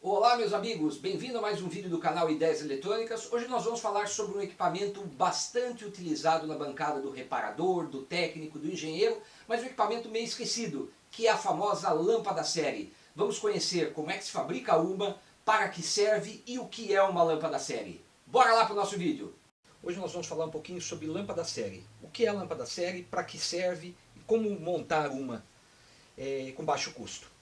Olá meus amigos, bem-vindo a mais um vídeo do canal Ideias Eletrônicas. Hoje nós vamos falar sobre um equipamento bastante utilizado na bancada do reparador, do técnico, do engenheiro, mas um equipamento meio esquecido, que é a famosa lâmpada série. Vamos conhecer como é que se fabrica uma, para que serve e o que é uma lâmpada série. Bora lá para o nosso vídeo! Hoje nós vamos falar um pouquinho sobre lâmpada série. O que é a lâmpada série, para que serve e como montar uma com baixo custo.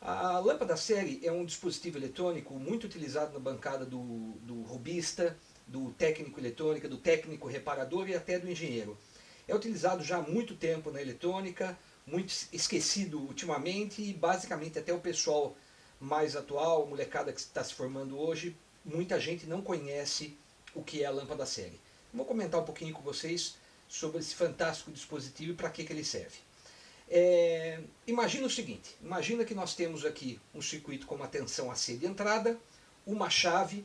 A lâmpada série é um dispositivo eletrônico muito utilizado na bancada do robista, do técnico eletrônica, do técnico reparador e até do engenheiro. É utilizado já há muito tempo na eletrônica, muito esquecido ultimamente e basicamente até o pessoal mais atual, molecada que está se formando hoje, muita gente não conhece o que é a lâmpada série. Vou comentar um pouquinho com vocês sobre esse fantástico dispositivo e para que ele serve. Imagina o seguinte, imagina que nós temos aqui um circuito com uma tensão AC de entrada, uma chave,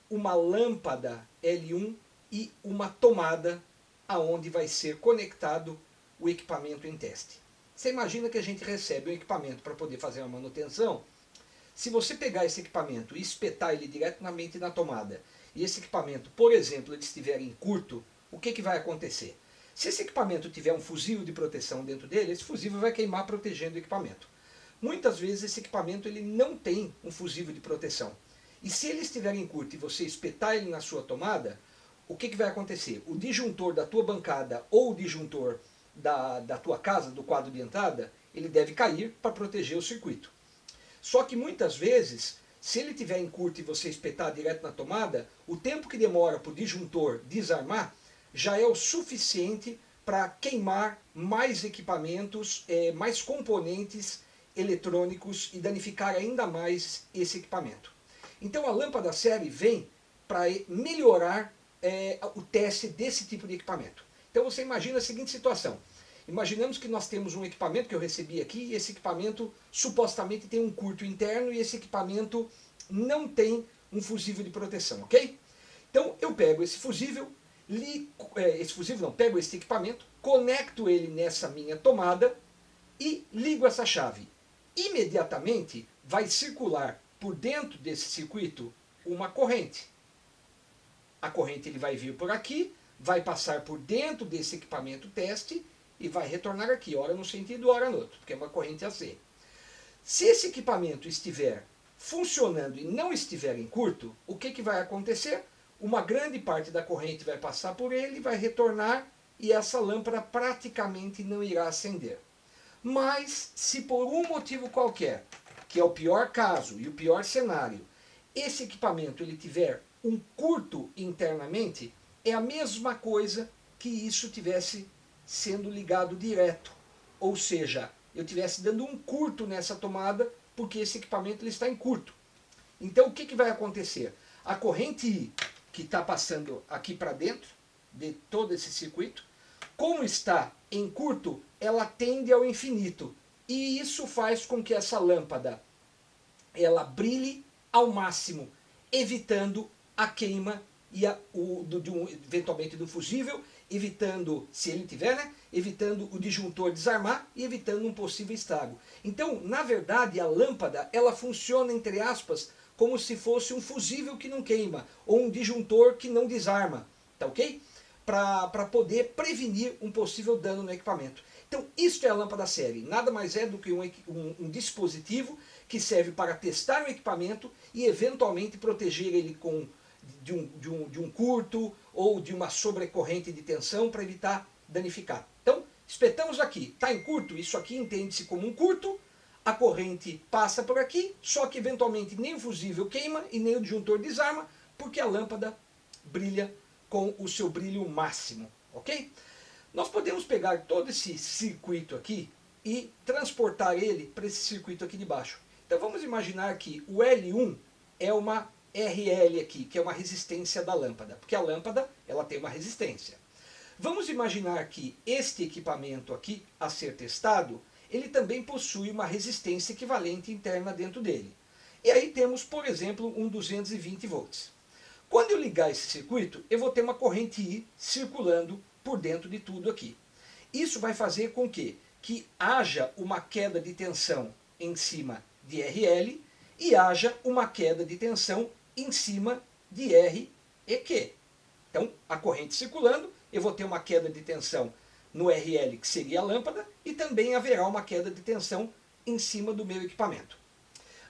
uma lâmpada L1 e uma tomada aonde vai ser conectado o equipamento em teste. Você imagina que a gente recebe um equipamento para poder fazer uma manutenção. Se você pegar esse equipamento e espetar ele diretamente na tomada, e esse equipamento, por exemplo, ele estiver em curto, o que vai acontecer? Se esse equipamento tiver um fusível de proteção dentro dele, esse fusível vai queimar protegendo o equipamento. Muitas vezes esse equipamento ele não tem um fusível de proteção. E se ele estiver em curto e você espetar ele na sua tomada, o que vai acontecer? O disjuntor da tua bancada ou o disjuntor da tua casa, do quadro de entrada, ele deve cair para proteger o circuito. Só que muitas vezes, se ele estiver em curto e você espetar direto na tomada, o tempo que demora para o disjuntor desarmar já é o suficiente para queimar mais equipamentos, mais componentes eletrônicos e danificar ainda mais esse equipamento. Então a lâmpada série vem para melhorar o teste desse tipo de equipamento. Então você imagina a seguinte situação. Imaginamos que nós temos um equipamento que eu recebi aqui, e esse equipamento supostamente tem um curto interno e esse equipamento não tem um fusível de proteção, ok? Então eu pego esse fusível, pego esse equipamento, conecto ele nessa minha tomada e ligo essa chave. Imediatamente vai circular por dentro desse circuito uma corrente. A corrente ele vai vir por aqui, vai passar por dentro desse equipamento teste e vai retornar aqui, ora no sentido, ora no outro, porque é uma corrente AC. Se esse equipamento estiver funcionando e não estiver em curto, o que vai acontecer? Uma grande parte da corrente vai passar por ele, vai retornar e essa lâmpada praticamente não irá acender. Mas se por um motivo qualquer, que é o pior caso e o pior cenário, esse equipamento ele tiver um curto internamente, é a mesma coisa que isso tivesse sendo ligado direto. Ou seja, eu estivesse dando um curto nessa tomada porque esse equipamento ele está em curto. Então o que vai acontecer? A corrente I, que está passando aqui para dentro de todo esse circuito, como está em curto, ela tende ao infinito. E isso faz com que essa lâmpada ela brilhe ao máximo, evitando a queima e eventualmente do fusível, evitando, se ele tiver, né, evitando o disjuntor desarmar e evitando um possível estrago. Então, na verdade, a lâmpada ela funciona, entre aspas, como se fosse um fusível que não queima, ou um disjuntor que não desarma, tá ok? Para poder prevenir um possível dano no equipamento. Então, isto é a lâmpada série. Nada mais é do que um dispositivo que serve para testar o equipamento e eventualmente proteger ele de um curto ou de uma sobrecorrente de tensão para evitar danificar. Então, espetamos aqui, está em curto, isso aqui entende-se como um curto, a corrente passa por aqui, só que eventualmente nem o fusível queima e nem o disjuntor desarma, porque a lâmpada brilha com o seu brilho máximo, ok? Nós podemos pegar todo esse circuito aqui e transportar ele para esse circuito aqui de baixo. Então vamos imaginar que o L1 é uma RL aqui, que é uma resistência da lâmpada, porque a lâmpada ela tem uma resistência. Vamos imaginar que este equipamento aqui, a ser testado, ele também possui uma resistência equivalente interna dentro dele. E aí temos, por exemplo, um 220 volts. Quando eu ligar esse circuito, eu vou ter uma corrente I circulando por dentro de tudo aqui. Isso vai fazer com que haja uma queda de tensão em cima de RL e haja uma queda de tensão em cima de R e Q. Então, a corrente circulando, eu vou ter uma queda de tensão no RL, que seria a lâmpada, e também haverá uma queda de tensão em cima do meu equipamento.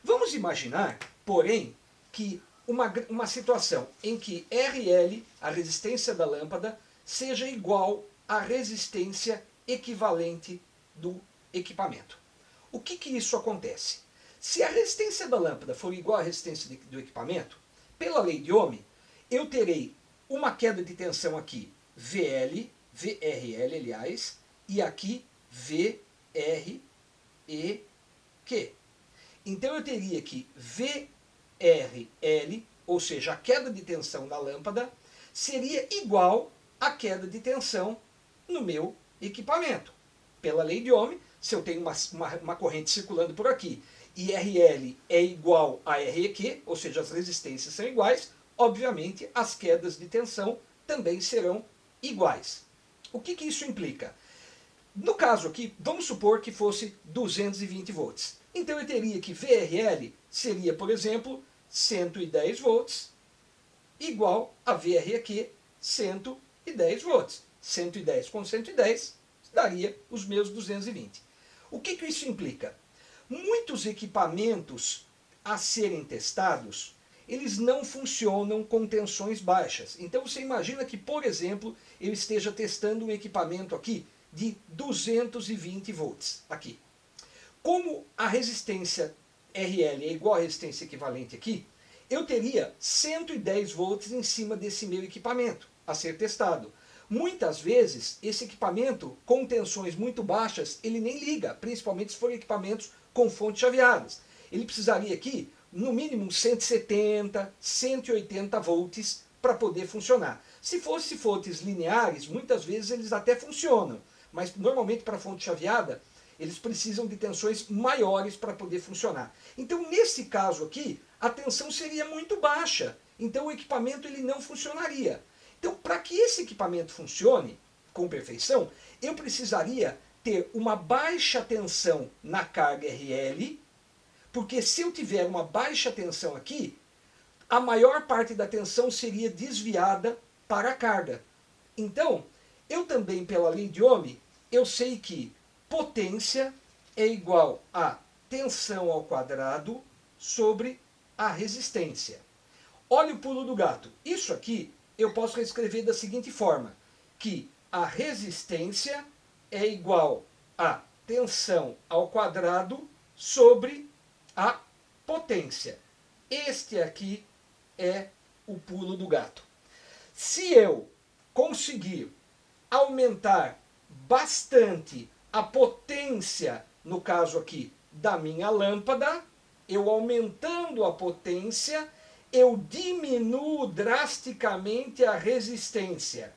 Vamos imaginar, porém, que uma situação em que RL, a resistência da lâmpada, seja igual à resistência equivalente do equipamento. O que isso acontece? Se a resistência da lâmpada for igual à resistência do equipamento, pela lei de Ohm, eu terei uma queda de tensão aqui, VRL, aliás, e aqui VREQ. Então eu teria que VRL, ou seja, a queda de tensão da lâmpada, seria igual à queda de tensão no meu equipamento. Pela lei de Ohm, se eu tenho uma corrente circulando por aqui e RL é igual a REQ, ou seja, as resistências são iguais, obviamente as quedas de tensão também serão iguais. O que isso implica? No caso aqui, vamos supor que fosse 220 volts. Então eu teria que VRL seria, por exemplo, 110 volts, igual a VREQ 110 volts. 110 com 110 daria os meus 220. O que isso implica? Muitos equipamentos a serem testados, eles não funcionam com tensões baixas. Então você imagina que, por exemplo, eu esteja testando um equipamento aqui de 220 volts. Aqui. Como a resistência RL é igual à resistência equivalente aqui, eu teria 110 volts em cima desse meu equipamento a ser testado. Muitas vezes, esse equipamento com tensões muito baixas, ele nem liga, principalmente se forem equipamentos com fontes chaveadas. Ele precisaria aqui, no mínimo, 170, 180 volts para poder funcionar. Se fosse fontes lineares, muitas vezes eles até funcionam, mas normalmente para fonte chaveada, eles precisam de tensões maiores para poder funcionar. Então, nesse caso aqui, a tensão seria muito baixa. Então, o equipamento ele não funcionaria. Então, para que esse equipamento funcione com perfeição, eu precisaria ter uma baixa tensão na carga RL, porque se eu tiver uma baixa tensão aqui, a maior parte da tensão seria desviada para a carga. Então, eu também, pela lei de Ohm, eu sei que potência é igual a tensão ao quadrado sobre a resistência. Olha o pulo do gato. Isso aqui eu posso reescrever da seguinte forma, que a resistência é igual a tensão ao quadrado sobre a potência. Este aqui é o pulo do gato. Se eu conseguir aumentar bastante a potência, no caso aqui, da minha lâmpada, eu aumentando a potência, eu diminuo drasticamente a resistência.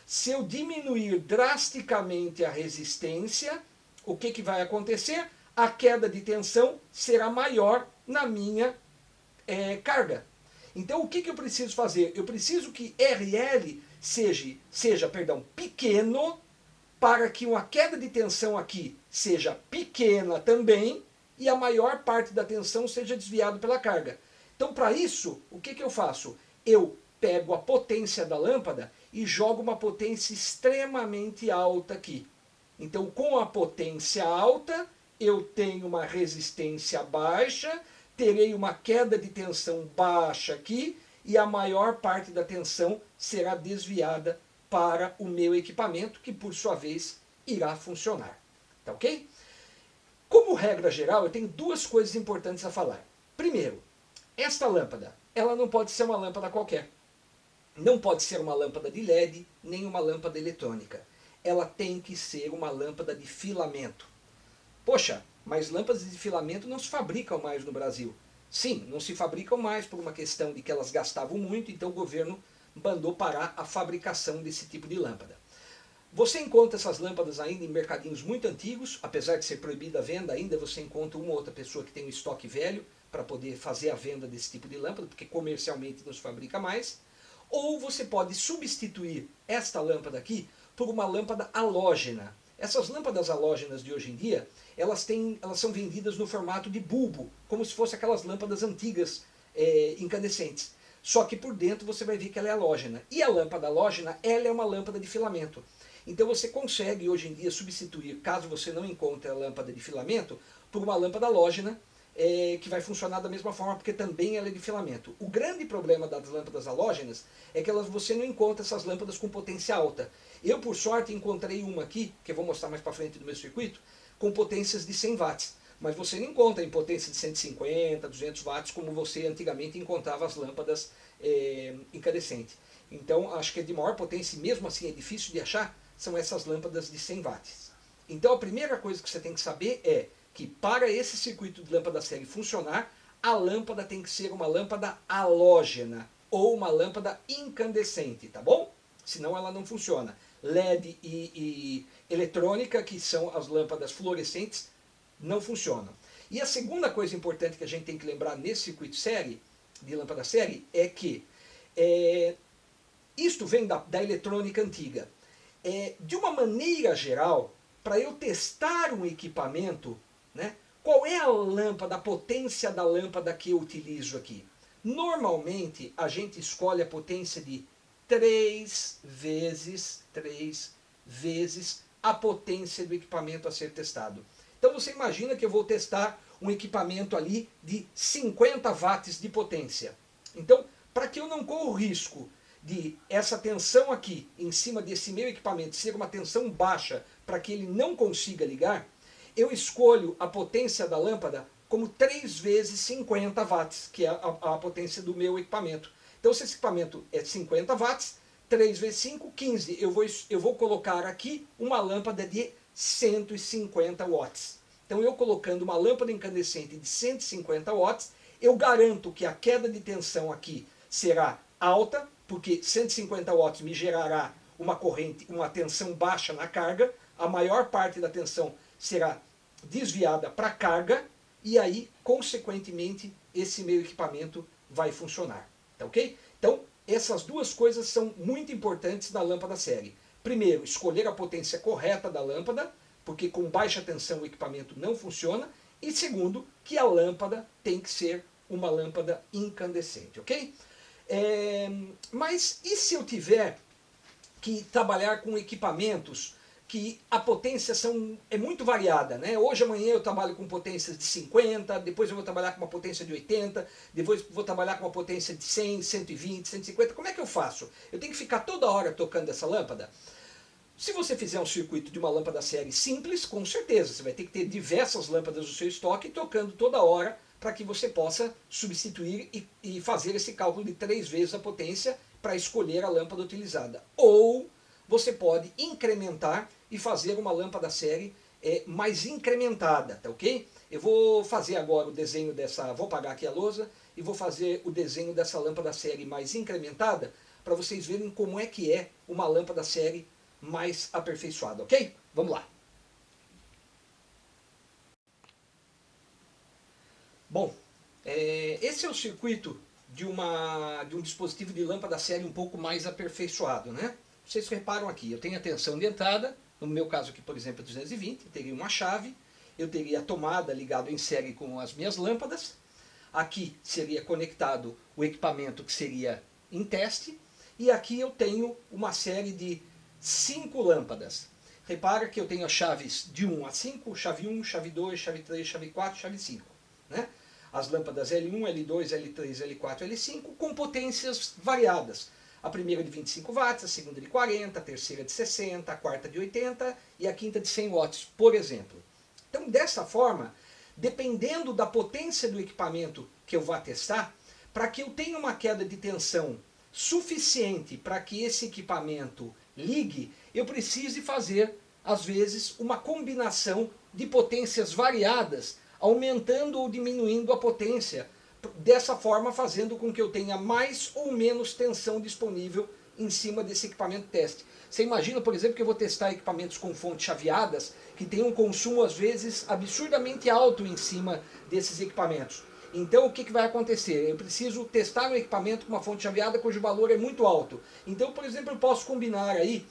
Se eu diminuir drasticamente a resistência, o que vai acontecer? A queda de tensão será maior na minha carga. Então, o que eu preciso fazer? Eu preciso que RL seja pequeno, para que uma queda de tensão aqui seja pequena também, e a maior parte da tensão seja desviada pela carga. Então, para isso, o que eu faço? Eu pego a potência da lâmpada e jogo uma potência extremamente alta aqui. Então, com a potência alta, eu tenho uma resistência baixa, terei uma queda de tensão baixa aqui, e a maior parte da tensão será desviada para o meu equipamento, que por sua vez irá funcionar. Tá ok? Como regra geral, eu tenho duas coisas importantes a falar. Primeiro, esta lâmpada, ela não pode ser uma lâmpada qualquer. Não pode ser uma lâmpada de LED, nem uma lâmpada eletrônica. Ela tem que ser uma lâmpada de filamento. Poxa, mas lâmpadas de filamento não se fabricam mais no Brasil. Sim, não se fabricam mais por uma questão de que elas gastavam muito, então o governo mandou parar a fabricação desse tipo de lâmpada. Você encontra essas lâmpadas ainda em mercadinhos muito antigos, apesar de ser proibida a venda, ainda você encontra uma ou outra pessoa que tem um estoque velho para poder fazer a venda desse tipo de lâmpada, porque comercialmente não se fabrica mais. Ou você pode substituir esta lâmpada aqui por uma lâmpada halógena. Essas lâmpadas halógenas de hoje em dia, elas são vendidas no formato de bulbo, como se fossem aquelas lâmpadas antigas incandescentes. Só que por dentro você vai ver que ela é halógena. E a lâmpada halógena, ela é uma lâmpada de filamento. Então você consegue hoje em dia substituir, caso você não encontre a lâmpada de filamento, por uma lâmpada halógena, que vai funcionar da mesma forma, porque também ela é de filamento. O grande problema das lâmpadas halógenas é que você não encontra essas lâmpadas com potência alta. Eu, por sorte, encontrei uma aqui, que eu vou mostrar mais para frente do meu circuito, com potências de 100 watts. Mas você não encontra em potência de 150, 200 watts, como você antigamente encontrava as lâmpadas incandescentes. Então, acho que é de maior potência, e mesmo assim é difícil de achar, são essas lâmpadas de 100 watts. Então, a primeira coisa que você tem que saber é que para esse circuito de lâmpada série funcionar, a lâmpada tem que ser uma lâmpada halógena ou uma lâmpada incandescente, tá bom? Senão ela não funciona. LED e eletrônica, que são as lâmpadas fluorescentes, não funcionam. E a segunda coisa importante que a gente tem que lembrar nesse circuito série, de lâmpada série, é que isto vem da eletrônica antiga. De uma maneira geral, para eu testar um equipamento, né, qual é a lâmpada, a potência da lâmpada que eu utilizo aqui? Normalmente, a gente escolhe a potência de 3 vezes a potência do equipamento a ser testado. Então você imagina que eu vou testar um equipamento ali de 50 watts de potência. Então, para que eu não corra o risco de essa tensão aqui em cima desse meu equipamento ser uma tensão baixa para que ele não consiga ligar, eu escolho a potência da lâmpada como 3 vezes 50 watts, que é a potência do meu equipamento. Então, se esse equipamento é 50 watts, 3 vezes 5, 15. Eu vou colocar aqui uma lâmpada de 150 watts. Então, eu colocando uma lâmpada incandescente de 150 watts, eu garanto que a queda de tensão aqui será alta, porque 150 watts me gerará uma corrente, uma tensão baixa na carga, a maior parte da tensão será desviada para a carga, e aí, consequentemente, esse meu equipamento vai funcionar. Tá ok? Então, essas duas coisas são muito importantes na lâmpada série. Primeiro, escolher a potência correta da lâmpada, porque com baixa tensão o equipamento não funciona. E segundo, que a lâmpada tem que ser uma lâmpada incandescente, ok? Mas e se eu tiver que trabalhar com equipamentos que a potência é muito variada, né? Hoje, amanhã eu trabalho com potências de 50, depois eu vou trabalhar com uma potência de 80, depois vou trabalhar com uma potência de 100, 120, 150. Como é que eu faço? Eu tenho que ficar toda hora tocando essa lâmpada? Se você fizer um circuito de uma lâmpada série simples, com certeza, você vai ter que ter diversas lâmpadas no seu estoque tocando toda hora para que você possa substituir e fazer esse cálculo de 3 vezes a potência para escolher a lâmpada utilizada. Ou você pode incrementar e fazer uma lâmpada série mais incrementada, tá ok? Eu vou fazer agora o desenho vou apagar aqui a lousa e vou fazer o desenho dessa lâmpada série mais incrementada para vocês verem como é que é uma lâmpada série mais aperfeiçoada, ok? Vamos lá. Bom, esse é o circuito de um dispositivo de lâmpada série um pouco mais aperfeiçoado, né? Vocês reparam aqui, eu tenho a tensão de entrada, no meu caso aqui, por exemplo, é 220, eu teria uma chave, eu teria a tomada ligada em série com as minhas lâmpadas, aqui seria conectado o equipamento que seria em teste, e aqui eu tenho uma série de 5 lâmpadas. Repara que eu tenho as chaves de 1 a 5, chave 1, chave 2, chave 3, chave 4, chave 5. Né? As lâmpadas L1, L2, L3, L4, L5 com potências variadas. A primeira de 25 watts, a segunda de 40, a terceira de 60, a quarta de 80 e a quinta de 100 watts, por exemplo. Então, dessa forma, dependendo da potência do equipamento que eu vá testar, para que eu tenha uma queda de tensão suficiente para que esse equipamento ligue, eu preciso fazer, às vezes, uma combinação de potências variadas, aumentando ou diminuindo a potência, dessa forma fazendo com que eu tenha mais ou menos tensão disponível em cima desse equipamento teste. Você imagina, por exemplo, que eu vou testar equipamentos com fontes chaveadas, que tem um consumo, às vezes, absurdamente alto em cima desses equipamentos. Então, o que vai acontecer? Eu preciso testar um equipamento com uma fonte chaveada cujo valor é muito alto. Então, por exemplo, eu posso combinar aí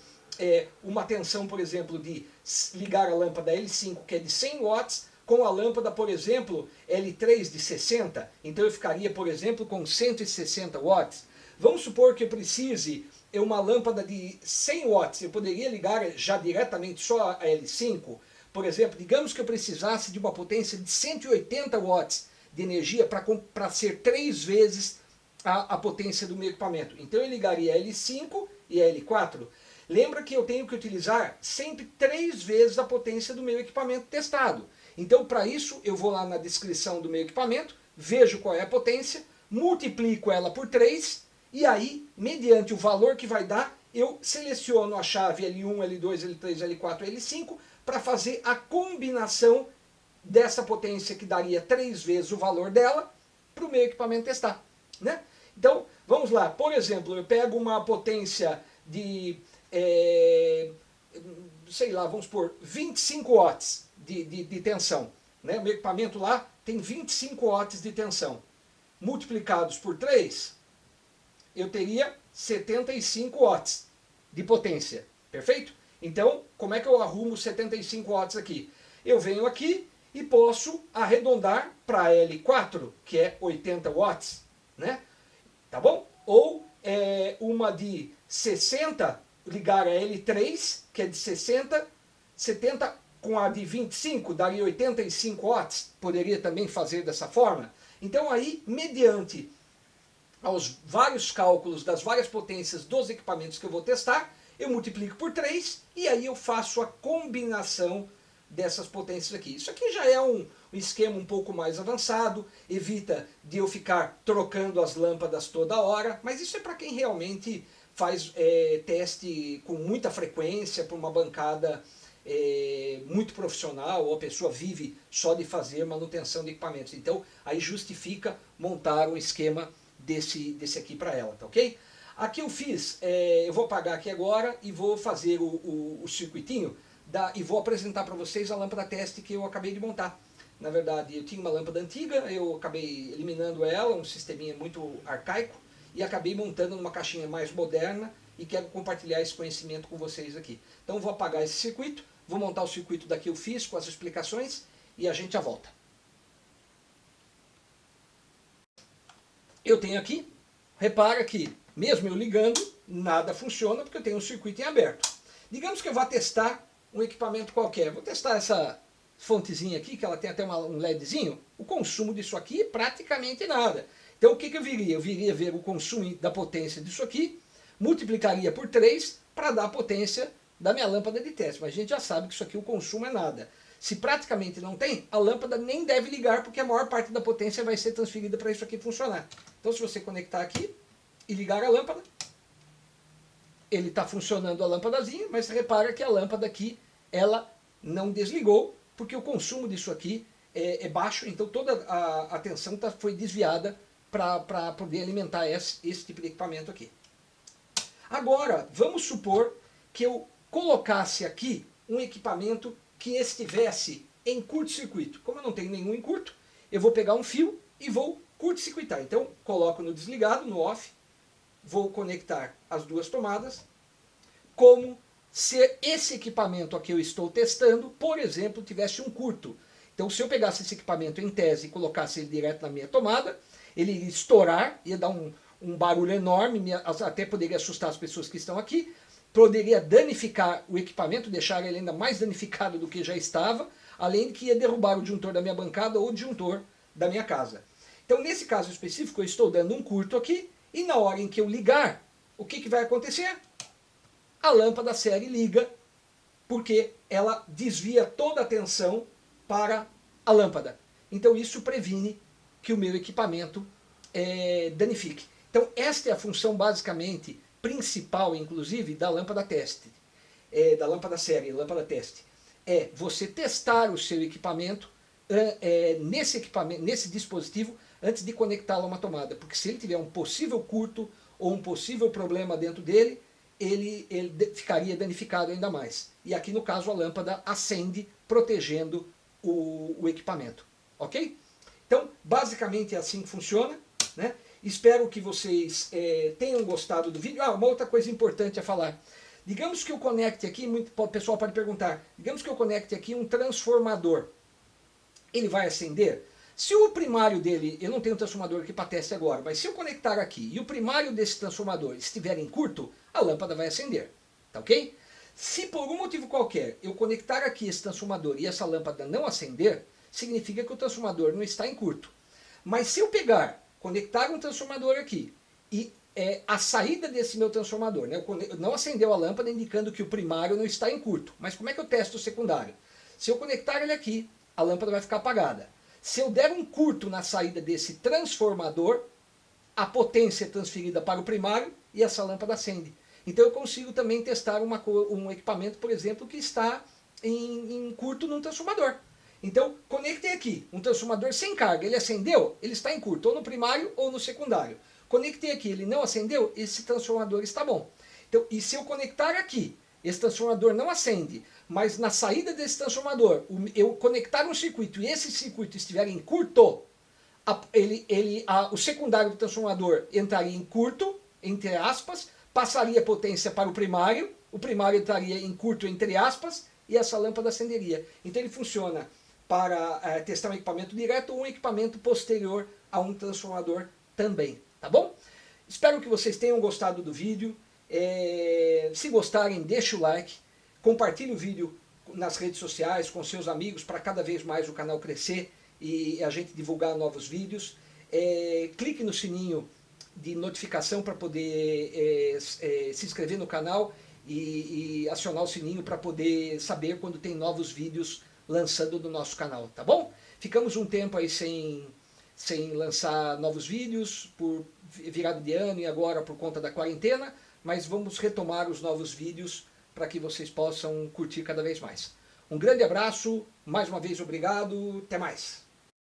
uma tensão, por exemplo, de ligar a lâmpada L5, que é de 100 watts, com a lâmpada, por exemplo, L3 de 60. Então eu ficaria, por exemplo, com 160 watts. Vamos supor que eu precise uma lâmpada de 100 watts. Eu poderia ligar já diretamente só a L5. Por exemplo, digamos que eu precisasse de uma potência de 180 watts de energia para ser 3 vezes a potência do meu equipamento. Então eu ligaria a L5 e a L4. Lembra que eu tenho que utilizar sempre 3 vezes a potência do meu equipamento testado. Então, para isso, eu vou lá na descrição do meu equipamento, vejo qual é a potência, multiplico ela por 3, e aí, mediante o valor que vai dar, eu seleciono a chave L1, L2, L3, L4, L5, para fazer a combinação dessa potência que daria 3 vezes o valor dela, para o meu equipamento testar. Né? Então, vamos lá. Por exemplo, eu pego uma potência de, sei lá, vamos supor, 25 watts de tensão. Né? O meu equipamento lá tem 25 watts de tensão. Multiplicados por 3, eu teria 75 watts de potência. Perfeito? Então, como é que eu arrumo 75 watts aqui? Eu venho aqui e posso arredondar para L4, que é 80 watts. Né? Tá bom? Ou uma de 60, ligar a L3, que é de 60, 70 com a de 25, daria 85 watts, poderia também fazer dessa forma. Então aí, mediante aos vários cálculos das várias potências dos equipamentos que eu vou testar, eu multiplico por 3 e aí eu faço a combinação dessas potências aqui. Isso aqui já é um esquema um pouco mais avançado, evita de eu ficar trocando as lâmpadas toda hora, mas isso é para quem realmente faz teste com muita frequência, para uma bancada muito profissional, ou a pessoa vive só de fazer manutenção de equipamentos. Então, aí justifica montar um esquema desse aqui para ela, tá ok? Aqui eu fiz, eu vou apagar aqui agora e vou fazer o circuitinho e vou apresentar para vocês a lâmpada teste que eu acabei de montar. Na verdade, eu tinha uma lâmpada antiga, eu acabei eliminando ela, um sisteminha muito arcaico, e acabei montando numa caixinha mais moderna e quero compartilhar esse conhecimento com vocês aqui. Então vou apagar esse circuito, vou montar o circuito daqui eu fiz com as explicações e a gente já volta. Eu tenho aqui, repara que mesmo eu ligando, nada funciona porque eu tenho um circuito em aberto. Digamos que eu vá testar um equipamento qualquer, vou testar essa fontezinha aqui, que ela tem até um LEDzinho, o consumo disso aqui é praticamente nada. Então o que eu viria? Eu viria ver o consumo da potência disso aqui, multiplicaria por 3 para dar a potência da minha lâmpada de teste. Mas a gente já sabe que isso aqui o consumo é nada. Se praticamente não tem, a lâmpada nem deve ligar, porque a maior parte da potência vai ser transferida para isso aqui funcionar. Então se você conectar aqui e ligar a lâmpada, ele está funcionando a lâmpadazinha, mas repara que a lâmpada aqui, ela não desligou, porque o consumo disso aqui é baixo, então toda a tensão foi desviada para poder alimentar esse tipo de equipamento aqui. Agora, vamos supor que eu colocasse aqui um equipamento que estivesse em curto-circuito. Como eu não tenho nenhum em curto, eu vou pegar um fio e vou curto-circuitar. Então, coloco no desligado, no off, vou conectar as duas tomadas, como se esse equipamento aqui eu estou testando, por exemplo, tivesse um curto. Então, se eu pegasse esse equipamento em tese e colocasse ele direto na minha tomada, ele iria estourar, ia dar um barulho enorme, até poderia assustar as pessoas que estão aqui, poderia danificar o equipamento, deixar ele ainda mais danificado do que já estava, além de que ia derrubar o disjuntor da minha bancada ou o disjuntor da minha casa. Então, nesse caso específico, eu estou dando um curto aqui, e na hora em que eu ligar, o que vai acontecer? A lâmpada série liga, porque ela desvia toda a tensão para a lâmpada. Então isso previne que o meu equipamento danifique. Então esta é a função basicamente principal, inclusive, da lâmpada teste, da lâmpada série, lâmpada teste. É você testar o seu equipamento, nesse dispositivo antes de conectá-lo a uma tomada. Porque se ele tiver um possível curto ou um possível problema dentro dele, ele ficaria danificado ainda mais. E aqui no caso a lâmpada acende, protegendo o equipamento. Ok? Então, basicamente é assim que funciona. Né? Espero que vocês tenham gostado do vídeo. Uma outra coisa importante a falar. Digamos que eu conecte aqui, o pessoal pode perguntar, digamos que eu conecte aqui um transformador. Ele vai acender? Se o primário dele, eu não tenho um transformador aqui para teste agora, mas se eu conectar aqui e o primário desse transformador estiver em curto, a lâmpada vai acender, tá ok? Se por algum motivo qualquer eu conectar aqui esse transformador e essa lâmpada não acender, significa que o transformador não está em curto. Mas se eu pegar, conectar um transformador aqui e a saída desse meu transformador, né, não acendeu a lâmpada indicando que o primário não está em curto, mas como é que eu testo o secundário? Se eu conectar ele aqui, a lâmpada vai ficar apagada. Se eu der um curto na saída desse transformador, a potência é transferida para o primário e essa lâmpada acende. Então eu consigo também testar um equipamento, por exemplo, que está em curto num transformador. Então conectei aqui um transformador sem carga, ele acendeu, ele está em curto, ou no primário ou no secundário. Conectei aqui, ele não acendeu, esse transformador está bom. Então, e se eu conectar aqui, esse transformador não acende, mas na saída desse transformador, eu conectar um circuito e esse circuito estiver em curto, o secundário do transformador entraria em curto, entre aspas, passaria potência para o primário entraria em curto, entre aspas, e essa lâmpada acenderia. Então ele funciona para testar um equipamento direto ou um equipamento posterior a um transformador também, tá bom? Espero que vocês tenham gostado do vídeo. Se gostarem, deixe o like, compartilhe o vídeo nas redes sociais com seus amigos para cada vez mais o canal crescer e a gente divulgar novos vídeos. Clique no sininho de notificação para poder se inscrever no canal e acionar o sininho para poder saber quando tem novos vídeos lançando no nosso canal, tá bom? Ficamos um tempo aí sem lançar novos vídeos por virada de ano e agora por conta da quarentena, mas vamos retomar os novos vídeos para que vocês possam curtir cada vez mais. Um grande abraço, mais uma vez obrigado, até mais!